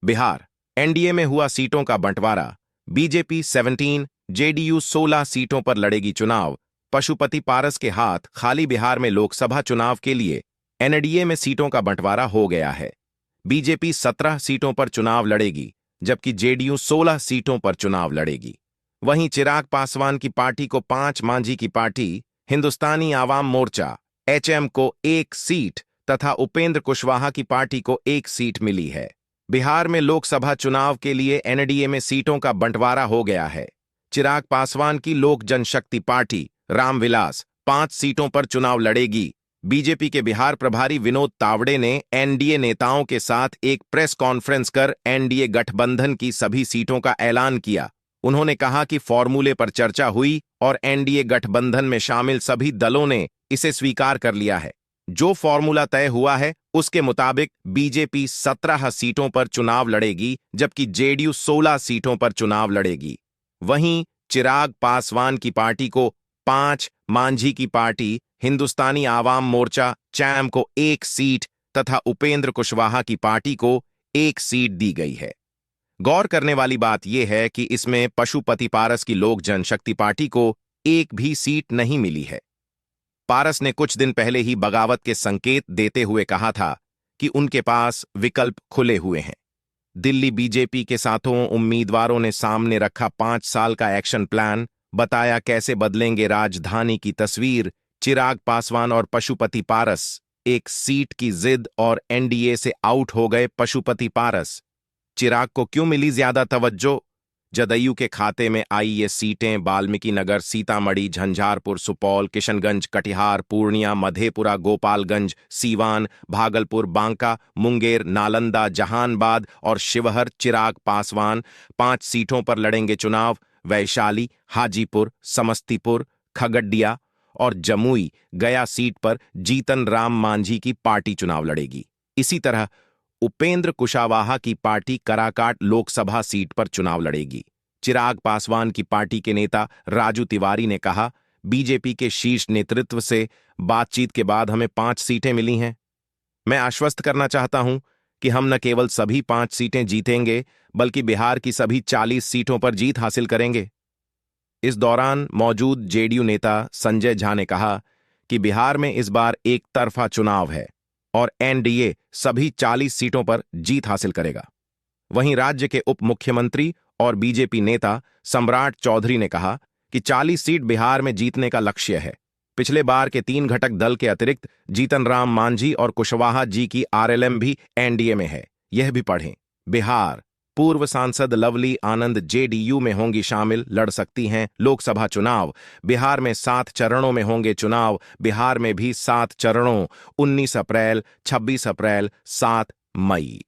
Bihar NDA में हुआ सीटों का बंटवारा। बीजेपी 17, जेडीयू 16 सीटों पर लड़ेगी चुनाव। पशुपति पारस के हाथ खाली। बिहार में लोकसभा चुनाव के लिए एनडीए में सीटों का बंटवारा हो गया है। बीजेपी 17 सीटों पर चुनाव लड़ेगी, जबकि जेडीयू 16 सीटों पर चुनाव लड़ेगी। वहीं चिराग पासवान की पार्टी को 5, मांझी की पार्टी हिंदुस्तानी आवाम मोर्चा एचएम को 1 सीट तथा उपेंद्र कुशवाहा की पार्टी को 1 सीट मिली है। बिहार में लोकसभा चुनाव के लिए एनडीए में सीटों का बंटवारा हो गया है। चिराग पासवान की लोक जनशक्ति पार्टी रामविलास 5 सीटों पर चुनाव लड़ेगी। बीजेपी के बिहार प्रभारी विनोद तावड़े ने एनडीए नेताओं के साथ एक प्रेस कॉन्फ्रेंस कर एनडीए गठबंधन की सभी सीटों का ऐलान किया। उन्होंने कहा कि फॉर्मूले पर चर्चा हुई और एनडीए गठबंधन में शामिल सभी दलों ने इसे स्वीकार कर लिया है। जो फॉर्मूला तय हुआ है उसके मुताबिक बीजेपी 17 सीटों पर चुनाव लड़ेगी, जबकि जेडीयू 16 सीटों पर चुनाव लड़ेगी। वहीं चिराग पासवान की पार्टी को 5, मांझी की पार्टी हिंदुस्तानी आवाम मोर्चा चैम को 1 सीट तथा उपेंद्र कुशवाहा की पार्टी को 1 सीट दी गई है। गौर करने वाली बात यह है कि इसमें पशुपति पारस की लोक जनशक्ति पार्टी को 1 भी सीट नहीं मिली है। पारस ने कुछ दिन पहले ही बगावत के संकेत देते हुए कहा था कि उनके पास विकल्प खुले हुए हैं। दिल्ली बीजेपी के साथों उम्मीदवारों ने सामने रखा 5 साल का एक्शन प्लान, बताया कैसे बदलेंगे राजधानी की तस्वीर। चिराग पासवान और पशुपति पारस 1 सीट की जिद और एनडीए से आउट हो गए पशुपति पारस। चिराग को क्यों मिली ज्यादा तवज्जो? जदयू के खाते में आई ये सीटें वाल्मीकि नगर, सीतामढ़ी, झंझारपुर, सुपौल, किशनगंज, कटिहार, पूर्णिया, मधेपुरा, गोपालगंज, सीवान, भागलपुर, बांका, मुंगेर, नालंदा, जहानबाद और शिवहर। चिराग पासवान 5 सीटों पर लड़ेंगे चुनाव। वैशाली, हाजीपुर, समस्तीपुर, खगड़िया और जमुई, गया सीट पर जीतन राम मांझी की पार्टी चुनाव लड़ेगी। इसी तरह उपेंद्र कुशवाहा की पार्टी कराकाट लोकसभा सीट पर चुनाव लड़ेगी। चिराग पासवान की पार्टी के नेता राजू तिवारी ने कहा, बीजेपी के शीर्ष नेतृत्व से बातचीत के बाद हमें 5 सीटें मिली हैं। मैं आश्वस्त करना चाहता हूं कि हम न केवल सभी 5 सीटें जीतेंगे, बल्कि बिहार की सभी 40 सीटों पर जीत हासिल करेंगे। इस दौरान मौजूद जेडीयू नेता संजय झा ने कहा कि बिहार में इस बार एक तरफा चुनाव है और एनडीए सभी 40 सीटों पर जीत हासिल करेगा। वहीं राज्य के उप मुख्यमंत्री और बीजेपी नेता सम्राट चौधरी ने कहा कि 40 सीट बिहार में जीतने का लक्ष्य है। पिछले बार के 3 घटक दल के अतिरिक्त जीतन राम मांझी और कुशवाहा जी की आरएलएम भी एनडीए में है। यह भी पढ़ें। बिहार पूर्व सांसद लवली आनंद जेडीयू में होंगी शामिल, लड़ सकती हैं लोकसभा चुनाव। बिहार में 7 चरणों में होंगे चुनाव। बिहार में भी 7 चरणों, 19 अप्रैल, 26 अप्रैल, 7 मई।